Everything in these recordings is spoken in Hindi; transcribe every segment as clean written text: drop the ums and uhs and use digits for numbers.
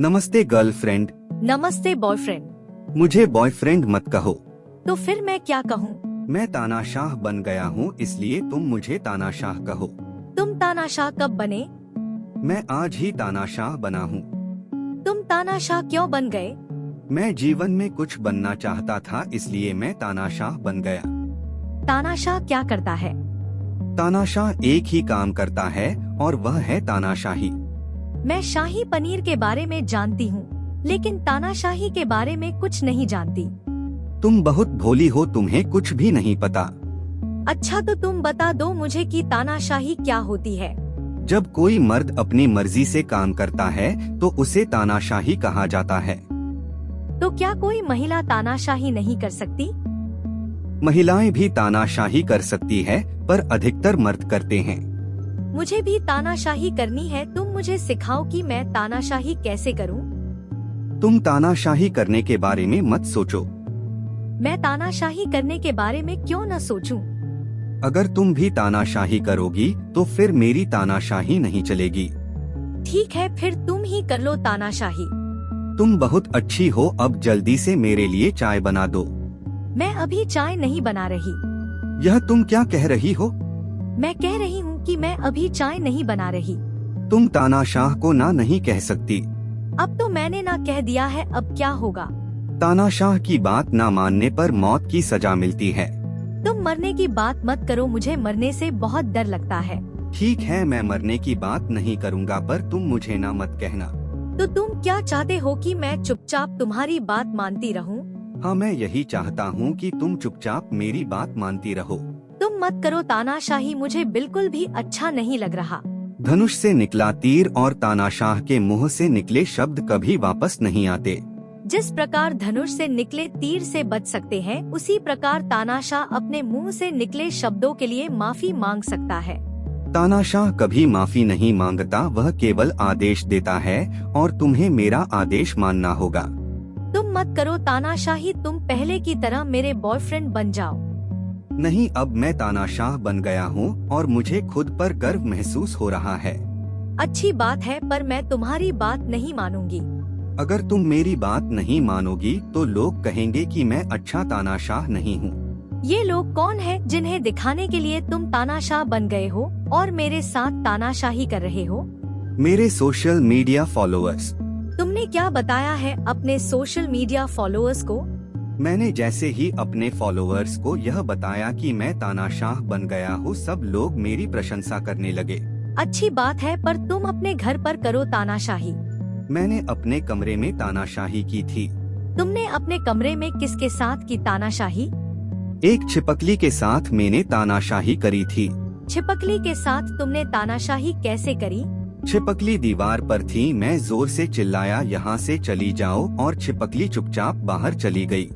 नमस्ते गर्लफ्रेंड। नमस्ते बॉयफ्रेंड। मुझे बॉयफ्रेंड मत कहो। तो फिर मैं क्या कहूँ? मैं तानाशाह बन गया हूँ, इसलिए तुम मुझे तानाशाह कहो। तुम तानाशाह कब बने? मैं आज ही तानाशाह बना हूँ। तुम तानाशाह क्यों बन गए? मैं जीवन में कुछ बनना चाहता था, इसलिए मैं तानाशाह बन गया। तानाशाह क्या करता है? तानाशाह एक ही काम करता है और वह है तानाशाही। मैं शाही पनीर के बारे में जानती हूँ, लेकिन तानाशाही के बारे में कुछ नहीं जानती। तुम बहुत भोली हो, तुम्हें कुछ भी नहीं पता। अच्छा, तो तुम बता दो मुझे कि तानाशाही क्या होती है। जब कोई मर्द अपनी मर्जी से काम करता है तो उसे तानाशाही कहा जाता है। तो क्या कोई महिला तानाशाही नहीं कर सकती? महिलाएं भी तानाशाही कर सकती है, पर अधिकतर मर्द करते हैं। मुझे भी तानाशाही करनी है, तुम मुझे सिखाओ कि मैं तानाशाही कैसे करूं। तुम तानाशाही करने के बारे में मत सोचो। मैं तानाशाही करने के बारे में क्यों न सोचूं? अगर तुम भी तानाशाही करोगी तो फिर मेरी तानाशाही नहीं चलेगी। ठीक है, फिर तुम ही कर लो तानाशाही। तुम बहुत अच्छी हो, अब जल्दी से मेरे लिए चाय बना दो। मैं अभी चाय नहीं बना रही। यह तुम क्या कह रही हो? मैं कह रही हूँ कि मैं अभी चाय नहीं बना रही। तुम तानाशाह को ना नहीं कह सकती। अब तो मैंने ना कह दिया है, अब क्या होगा? तानाशाह की बात ना मानने पर मौत की सजा मिलती है। तुम मरने की बात मत करो, मुझे मरने से बहुत डर लगता है। ठीक है, मैं मरने की बात नहीं करूँगा, पर तुम मुझे ना मत कहना। तो तुम क्या चाहते हो कि मैं चुपचाप तुम्हारी बात मानती रहूं? हाँ, मैं यही चाहता हूँ कि तुम चुपचाप मेरी बात मानती रहो। तुम मत करो तानाशाही, मुझे बिल्कुल भी अच्छा नहीं लग रहा। धनुष से निकला तीर और तानाशाह के मुंह से निकले शब्द कभी वापस नहीं आते। जिस प्रकार धनुष से निकले तीर से बच सकते हैं, उसी प्रकार तानाशाह अपने मुंह से निकले शब्दों के लिए माफी मांग सकता है। तानाशाह कभी माफी नहीं मांगता, वह केवल आदेश देता है और तुम्हें मेरा आदेश मानना होगा। तुम मत करो तानाशाही, तुम पहले की तरह मेरे बॉयफ्रेंड बन जाओ। नहीं, अब मैं तानाशाह बन गया हूँ और मुझे खुद पर गर्व महसूस हो रहा है। अच्छी बात है, पर मैं तुम्हारी बात नहीं मानूंगी। अगर तुम मेरी बात नहीं मानोगी तो लोग कहेंगे कि मैं अच्छा तानाशाह नहीं हूँ। ये लोग कौन है जिन्हें दिखाने के लिए तुम तानाशाह बन गए हो और मेरे साथ तानाशाही कर रहे हो? मेरे सोशल मीडिया फॉलोअर्स। तुमने क्या बताया है अपने सोशल मीडिया फॉलोअर्स को? मैंने जैसे ही अपने फॉलोअर्स को यह बताया कि मैं तानाशाह बन गया हूँ, सब लोग मेरी प्रशंसा करने लगे। अच्छी बात है, पर तुम अपने घर पर करो तानाशाही। मैंने अपने कमरे में तानाशाही की थी। तुमने अपने कमरे में किसके साथ की तानाशाही? एक छिपकली के साथ मैंने तानाशाही करी थी। छिपकली के साथ तुमने तानाशाही कैसे करी? छिपकली दीवार पर थी, मैं जोर से चिल्लाया, यहाँ से चली जाओ, और छिपकली चुपचाप बाहर चली गई।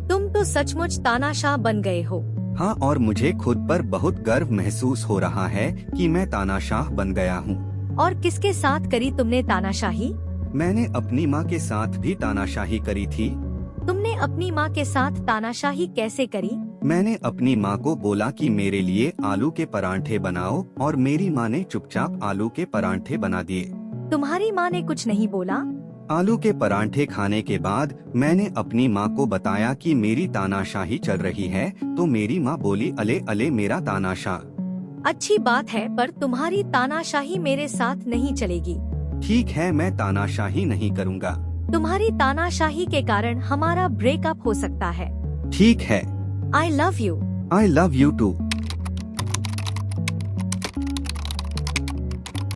तुम तो सचमुच तानाशाह बन गए हो। हाँ, और मुझे खुद पर बहुत गर्व महसूस हो रहा है कि मैं तानाशाह बन गया हूँ। और किसके साथ करी तुमने तानाशाही? मैंने अपनी माँ के साथ भी तानाशाही करी थी। तुमने अपनी माँ के साथ तानाशाही कैसे करी? मैंने अपनी माँ को बोला कि मेरे लिए आलू के परांठे बनाओ, और मेरी माँ ने चुपचाप आलू के परांठे बना दिए। तुम्हारी माँ ने कुछ नहीं बोला? आलू के परांठे खाने के बाद मैंने अपनी माँ को बताया कि मेरी तानाशाही चल रही है, तो मेरी माँ बोली, अले अले मेरा तानाशाह। अच्छी बात है, पर तुम्हारी तानाशाही मेरे साथ नहीं चलेगी। ठीक है, मैं तानाशाही नहीं करूँगा। तुम्हारी तानाशाही के कारण हमारा ब्रेकअप हो सकता है। ठीक है। I love you. I love you too.